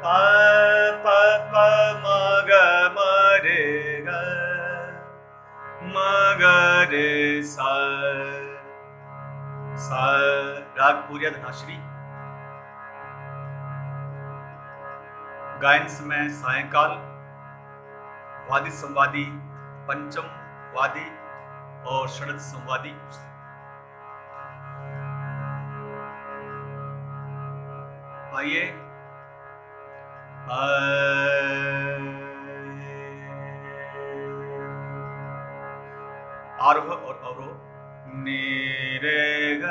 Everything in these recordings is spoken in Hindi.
प प प म ग म रे ग म ग रे सा सा। राग पूर्या धनाश्री। गायन समय सायंकाल, वादी संवादी, पंचम वादी और षड्ज संवादी। आइए आरोह और अवरोह। नी रे ग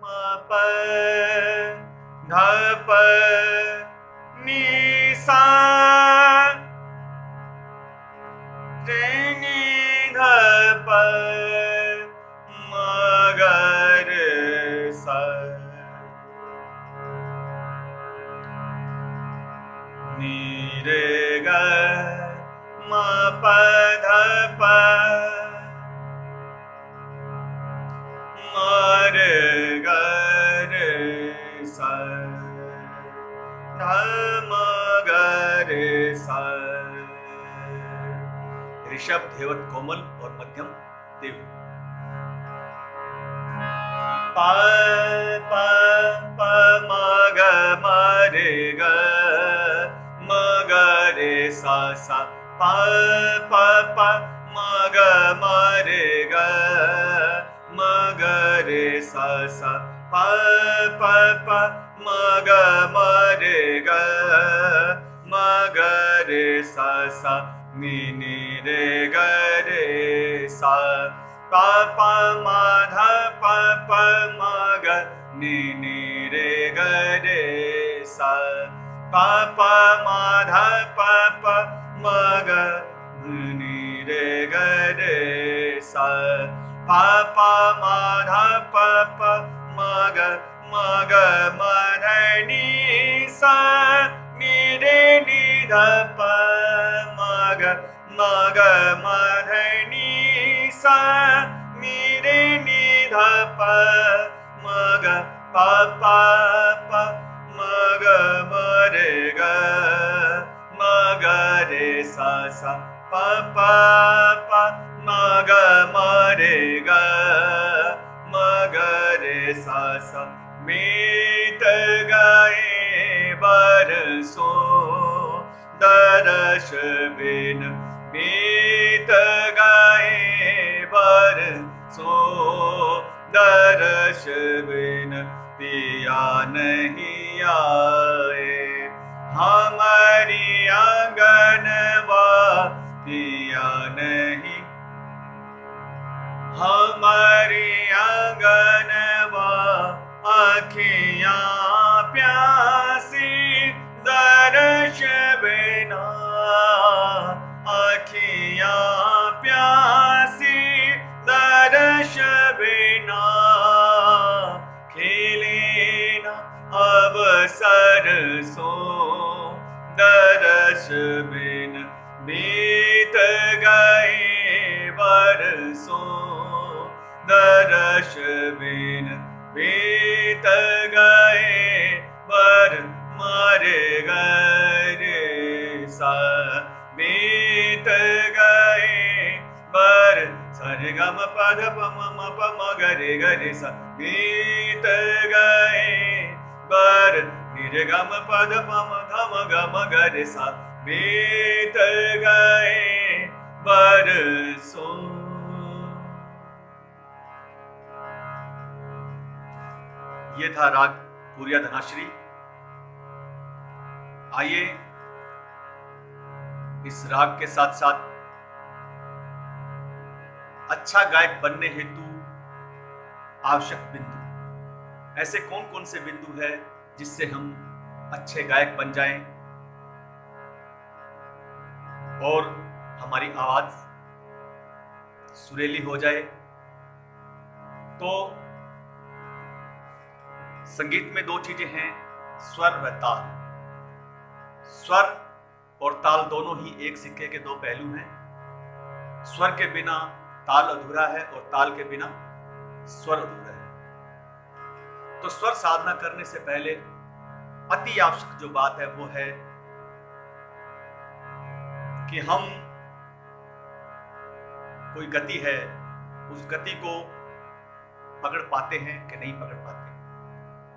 म प ध प नी सा रे नी ध प म ग रे सा। नी रे ग म प ध प म रे ग रे सा ध म ग रे सा। ऋषभ, धेवत, कोमल और मध्यम देव। प प प म ग म रे ग म ग रे सा सा। प प प म ग म रे ग म ग रे सा सा। प प प म ग म रे ग म ग रे सा सा। नी नी रे ग रे सा। प प म ध प प म ग नी नी रे ग रे सा। प प म ध प प म ग नी रे ग रे सा। प प म ध प प म ग म ध नी सा नी रे नी ध प म ग म ध नी सा नी रे नी ध प म ग प प प म ग म रे ग म ग रे सा सा। प प प म ग म रे ग म ग रे सा सा। मीत गए बरसों दर्श बिन बीत गए बरसों दर्श बिन पिया नहीं आए। हमारी आंगनवा पिया नहीं, हमारी आंगनवा आँखियाँ प्यासी दर्श बिना, आँखियाँ प्यासी दर्श बिना। खिले न अब सरसों दर्श बिन बीत गए बरसों दर्श बिन बीत गए बर मारे गए सा। बीत गए बर सरे ग म प ध प म प म ग रे ग रे सा। बीत गए बर नि रे ग म प ध प म ध म ग म ग रे सा। बीत गए बरसों। ये था राग पूर्या धनाश्री। आइए इस राग के साथ साथ अच्छा गायक बनने हेतु आवश्यक बिंदु, ऐसे कौन कौन से बिंदु है जिससे हम अच्छे गायक बन जाएं और हमारी आवाज सुरीली हो जाए। तो संगीत में दो चीजें हैं, स्वर व ताल। स्वर और ताल दोनों ही एक सिक्के के दो पहलू हैं। स्वर के बिना ताल अधूरा है और ताल के बिना स्वर अधूरा है। तो स्वर साधना करने से पहले अति आवश्यक जो बात है वो है कि हम कोई गति है, उस गति को पकड़ पाते हैं कि नहीं पकड़ पाते।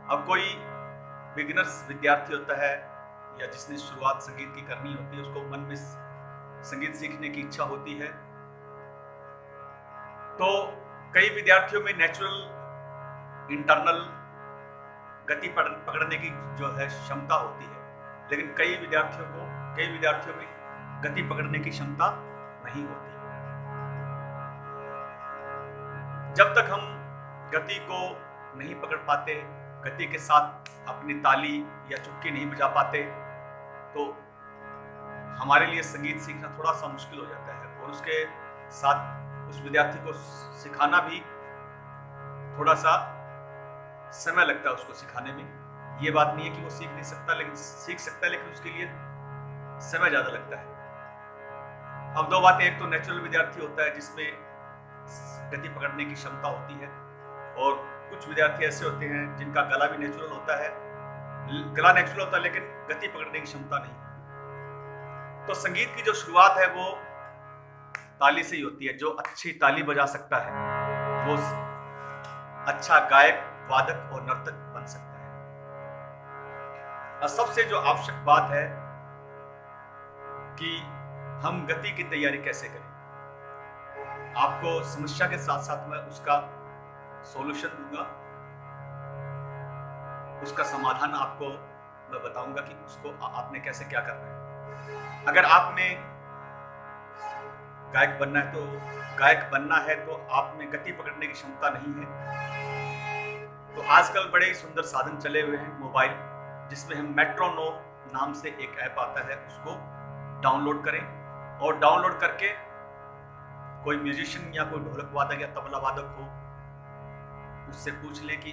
अब कोई बिगिनर्स विद्यार्थी होता है या जिसने शुरुआत संगीत की करनी होती है, उसको मन में संगीत सीखने की इच्छा होती है, तो कई विद्यार्थियों में नेचुरल इंटरनल गति पकड़ने की जो है क्षमता होती है, लेकिन कई विद्यार्थियों में गति पकड़ने की क्षमता नहीं होती। जब तक हम गति को नहीं पकड़ पाते, गति के साथ अपनी ताली या चुटकी नहीं बजा पाते, तो हमारे लिए संगीत सीखना थोड़ा सा मुश्किल हो जाता है, और उसके साथ उस विद्यार्थी को सिखाना भी थोड़ा सा समय लगता है उसको सिखाने में। ये बात नहीं है कि वो सीख नहीं सकता, लेकिन सीख सकता है, लेकिन उसके लिए समय ज्यादा लगता है। अब दो बातें, एक तो नेचुरल विद्यार्थी होता है जिसमें गति पकड़ने की क्षमता होती है, और कुछ विद्यार्थी ऐसे होते हैं जिनका गला भी नेचुरल होता है, गला नेचुरल होता है लेकिन गति पकड़ने की क्षमता नहीं। तो संगीत की जो शुरुआत है वो ताली से ही होती है। जो अच्छी ताली बजा सकता है वो अच्छा गायक, वादक और नर्तक बन सकता है। और सबसे जो आवश्यक बात है कि हम गति की तैयारी कैसे करें। आपको समस्या के साथ साथ मैं उसका सॉल्यूशन दूंगा, उसका समाधान आपको मैं बताऊंगा कि उसको आपने कैसे क्या करना है। अगर आपने गायक बनना है तो आप में गति पकड़ने की क्षमता नहीं है, तो आजकल बड़े ही सुंदर साधन चले हुए हैं मोबाइल, जिसमें हम मेट्रोनोम नाम से एक ऐप आता है, उसको डाउनलोड करें, और डाउनलोड करके कोई म्यूजिशियन या कोई ढोलक वादक या तबला वादक हो, उससे पूछ ले कि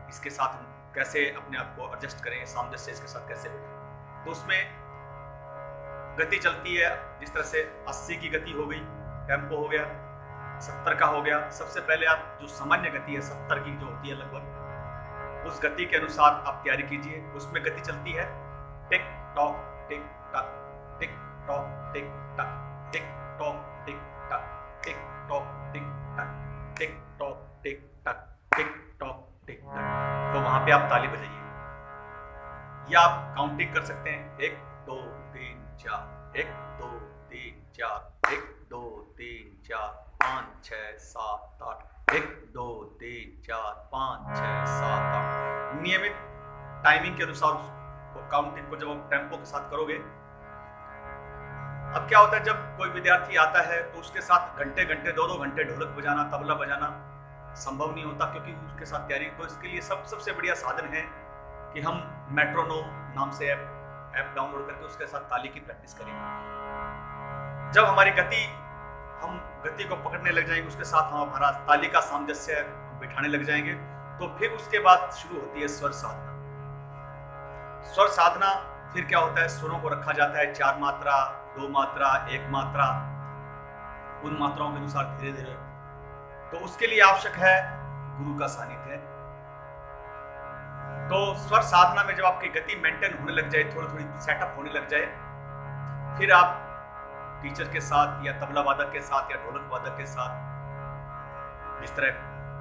इसके साथ हम कैसे अपने आप को एडजस्ट करें, सामंजस्य इसके साथ कैसे बैठे। तो उसमें गति चलती है, जिस तरह से 80 की गति हो गई, टेम्पो हो गया, 70 का हो गया। सबसे पहले आप जो सामान्य गति है 70 की जो होती है लगभग, उस गति के अनुसार आप तैयारी कीजिए। उसमें गति चलती है टिक टॉक टिक टक, टिक टॉक टिक टक, टिक टॉक टिक टक, टिक टॉक टिक टक, टिक टॉक टिक टक, टिक टॉक टिक टक। तो वहां पे आप ताली बजाइए, या आप काउंटिंग कर सकते हैं, 1 2 3 4, 1 2 3 4, 1 2 3 4 5 6 7 8, 1 2 3 4 5 6 7 8। नियमित टाइमिंग के अनुसार काउंटिंग को जब आप टेम्पो के साथ करोगे, अब क्या होता है, जब कोई विद्यार्थी आता है तो उसके साथ घंटे 2-2 घंटे ढोलक बजाना, तबला बजाना संभव नहीं होता, क्योंकि उसके साथ तैयारी। तो इसके लिए सबसे बढ़िया साधन है कि हम मेट्रोनोम नाम से ऐप डाउनलोड करके उसके साथ ताली की प्रैक्टिस करें। जब हमारी हम गति को पकड़ने लग जाएंगे, उसके साथ हम हमारा ताली का सामंजस्य बिठाने लग जाएंगे, तो फिर उसके बाद शुरू होती है स्वर साधना। स्वर साधना फिर क्या होता है, सुरों को रखा जाता है 4 मात्रा, 2 मात्रा, 1 मात्रा, उन मात्राओं के अनुसार धीरे धीरे। तो उसके लिए आवश्यक है गुरु का सानिध्य। तो स्वर साधना में जब आपकी गति मेंटेन होने लग जाए, थोड़ी थोड़ी सेटअप होने लग जाए, फिर आप टीचर के साथ या तबला वादक के साथ या ढोलक वादक के साथ, जिस तरह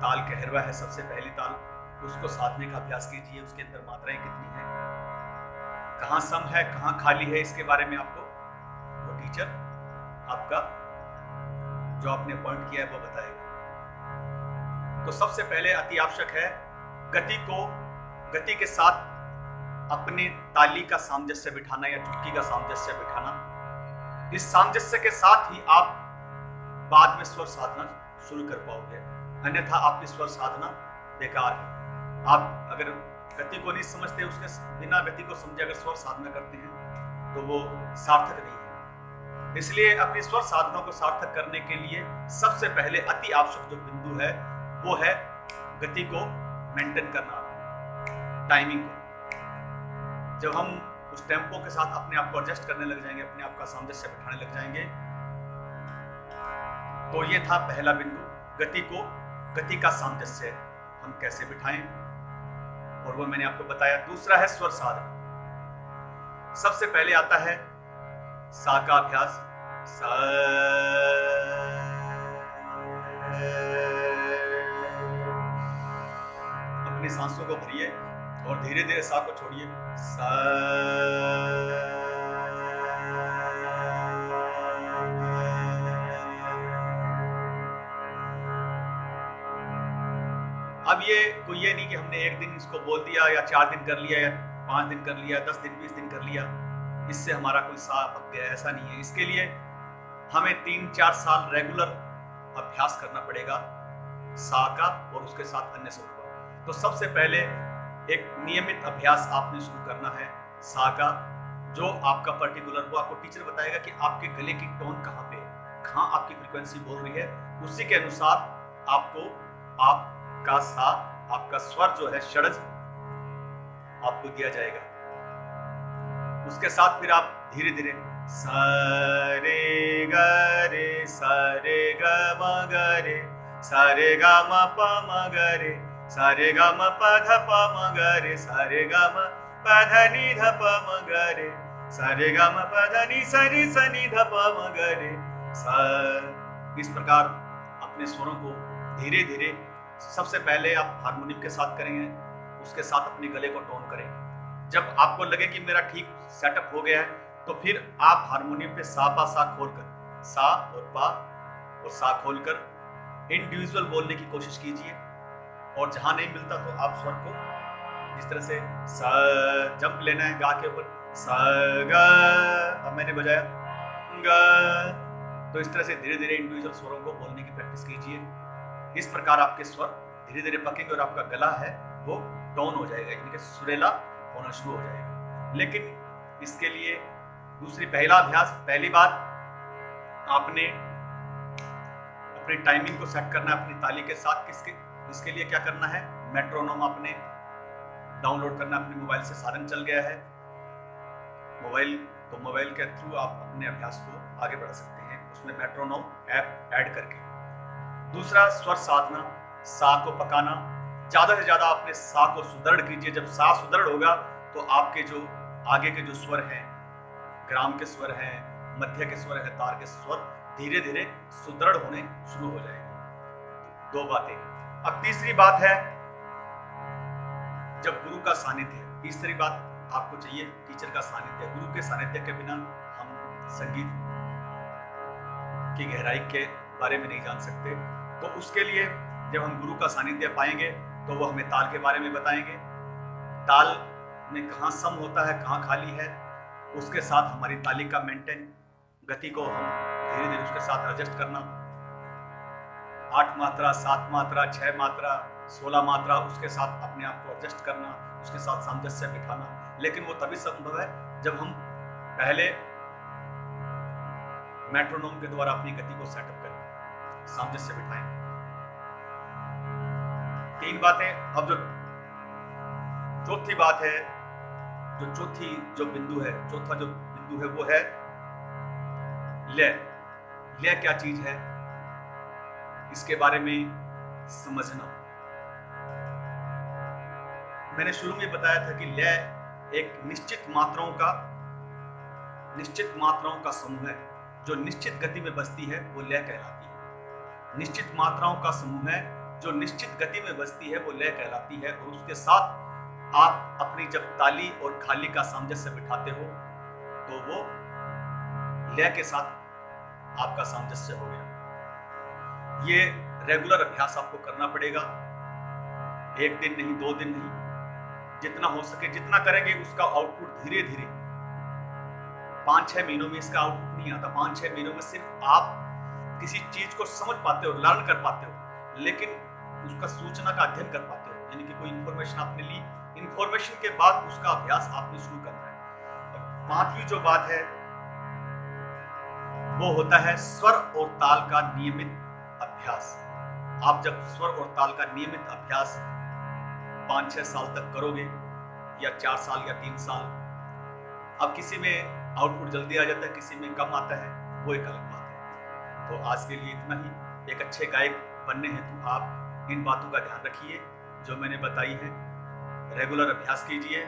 ताल कहरवा है सबसे पहली ताल, उसको साधने का अभ्यास कीजिए। उसके अंदर मात्राएं कितनी हैं, कहाँ सम है, कहाँ खाली है, इसके बारे में आपको वो टीचर आपका जो आपने पॉइंट किया है वो बताएगा। तो सबसे पहले अति आवश्यक है गति के साथ अपने ताली का सामंजस्य बिठाना या चुटकी का सामंजस्य बिठाना। इस सामंजस्य के साथ ही आप बाद में स्वर साधना शुरू कर पाओगे, अन्यथा आपकी स्वर साधना बेकार है। आप अगर गति को नहीं समझते, उसके बिना गति को समझे अगर स्वर साधना करते हैं तो वो सार्थक नहीं है। इसलिए अपनी स्वर साधना को सार्थक करने के लिए सबसे पहले अति आवश्यक जो बिंदु है वो है गति को मेंटेन करना, टाइमिंग को। जब हम उस टेम्पो के साथ अपने आप को एडजस्ट करने लग जाएंगे, अपने आप का सामंजस्य बिठाने लग जाएंगे, तो ये था पहला बिंदु, गति का सामंजस्य हम कैसे बिठाएं, और वो मैंने आपको बताया। दूसरा है स्वर साधना। सबसे पहले आता है सा का अभ्यास। सा, अपनी सांसों को भरिए और धीरे धीरे सा को छोड़िए। सा, अब ये नहीं कि हमने एक दिन इसको बोल दिया या 4 दिन कर लिया या 5 दिन कर लिया, 10 दिन 20 दिन कर लिया, इससे हमारा कोई सा पक गया, ऐसा नहीं है। इसके लिए हमें 3-4 साल रेगुलर अभ्यास करना पड़ेगा सा का और उसके साथ अन्य स्वर का। तो सबसे पहले एक नियमित अभ्यास आपने शुरू करना है सा का, जो आपका पर्टिकुलर, वो आपको टीचर बताएगा कि आपके गले की टोन कहाँ पे है, कहाँ आपकी फ्रीक्वेंसी बोल रही है, उसी के अनुसार आपको आपका सा, आपका स्वर जो है षड्ज आपको दिया जाएगा। उसके साथ फिर आप धीरे धीरे सा रे ग रे सा रे ग म ग रे सा रे ग म प म ग रे सा रे ग म प ध प म ग रे सा रे ग म प ध नि ध प म ग रे सा रे ग म प ध नि स रि स नि ध प म ग रे सा। इस प्रकार अपने स्वरों को धीरे धीरे, सबसे पहले आप हारमोनियम के साथ करेंगे, उसके साथ अपने गले को टोन करें। जब आपको लगे कि मेरा ठीक सेटअप हो गया है, तो फिर आप हारमोनियम पे सा पा सा खोलकर, सा और पा और सा खोलकर इंडिविजुअल बोलने की कोशिश कीजिए। और जहां नहीं मिलता तो आप स्वर को जिस तरह से सा जंप लेना है गा के ऊपर, सा गा, अब मैंने बजाया गा, तो इस तरह से धीरे धीरे इंडिविजुअल स्वरों को बोलने की प्रैक्टिस कीजिए। इस प्रकार आपके स्वर धीरे धीरे पकेंगे और आपका गला है वो टोन हो जाएगा, यानी कि सुरीला होना शुरू हो जाएगा। लेकिन इसके लिए पहला अभ्यास, पहली बात आपने अपनी टाइमिंग को सेट करना है अपनी ताली के साथ। इसके लिए क्या करना है, मेट्रोनोम आपने डाउनलोड करना है अपने मोबाइल से, साधन चल गया है मोबाइल, तो मोबाइल के थ्रू आप अपने अभ्यास को आगे बढ़ा सकते हैं उसमें मेट्रोनोम ऐप ऐड करके। दूसरा, स्वर साधना, सा को पकाना, ज्यादा से ज्यादा अपने सा को सुदृढ़ कीजिए। जब सा सुदृढ़ होगा तो आपके जो आगे के जो स्वर हैं, ग्राम के स्वर हैं, मध्य के स्वर हैं, तार के स्वर धीरे धीरे सुदृढ़ होने शुरू हो जाएंगे। 2 बातें। अब तीसरी बात है जब गुरु का सानिध्य। तीसरी बात आपको चाहिए टीचर का सानिध्य। गुरु के सानिध्य के बिना हम संगीत की गहराई के बारे में नहीं जान सकते। तो उसके लिए जब हम गुरु का सानिध्य पाएंगे तो वो हमें ताल के बारे में बताएंगे, ताल में कहाँ सम होता है, कहाँ खाली है, उसके साथ हमारी ताली का मेंटेन, गति को हम धीरे धीरे उसके साथ एडजस्ट करना, 8 मात्रा, 7 मात्रा, 6 मात्रा, 16 मात्रा, उसके साथ अपने आप को एडजस्ट करना, उसके साथ सामंजस्य बिठाना। लेकिन वो तभी संभव है जब हम पहले मेट्रोनोम के द्वारा अपनी गति को सेटअप करें, सामंजस्य बिठाएं। 3 बातें। अब जो चौथी बात है, जो बिंदु है, चौथा जो बिंदु है वो है लय। लय क्या चीज है, इसके बारे में समझना। मैंने शुरू में बताया था कि लय एक निश्चित मात्राओं का समूह है जो निश्चित गति में बजती है, वो लय कहलाती है। निश्चित मात्राओं का समूह है जो निश्चित गति में बजती है, वो लय कहलाती है। और उसके साथ आप अपनी जब ताली और खाली का सामंजस्य बिठाते हो तो वो लय के साथ आपका सामंजस्य हो गया। ये रेगुलर अभ्यास आपको करना पड़ेगा, 1 दिन नहीं, 2 दिन नहीं, जितना हो सके जितना करेंगे उसका आउटपुट धीरे धीरे, 5-6 महीनों में इसका आउटपुट नहीं आता। 5-6 महीनों में सिर्फ आप किसी चीज को समझ पाते हो, लर्न कर पाते हो, लेकिन उसका सूचना का अध्ययन कर पाते हो, यानी कि कोई इंफॉर्मेशन आपने ली, इंफॉर्मेशन के बाद उसका अभ्यास आपने शुरू करना है। और 5वीं जो बात है वो होता है स्वर और ताल का नियमित अभ्यास। आप जब स्वर और ताल का नियमित अभ्यास 5-6 साल तक करोगे, या 4 साल या 3 साल, अब किसी में आउटपुट जल्दी आ जाता है, किसी में कम आता है, वो एक अलग बात है। तो आज के लिए इतना ही। एक अच्छे गायक बनने हेतु आप इन बातों का ध्यान रखिए जो मैंने बताई है, रेगुलर अभ्यास कीजिए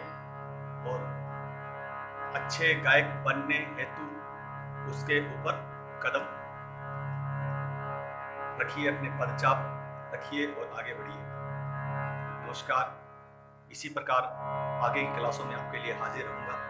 और अच्छे गायक बनने हेतु उसके ऊपर कदम रखिए, अपने पदचाप रखिए और आगे बढ़िए। नमस्कार। इसी प्रकार आगे की क्लासों में आपके लिए हाजिर रहूंगा।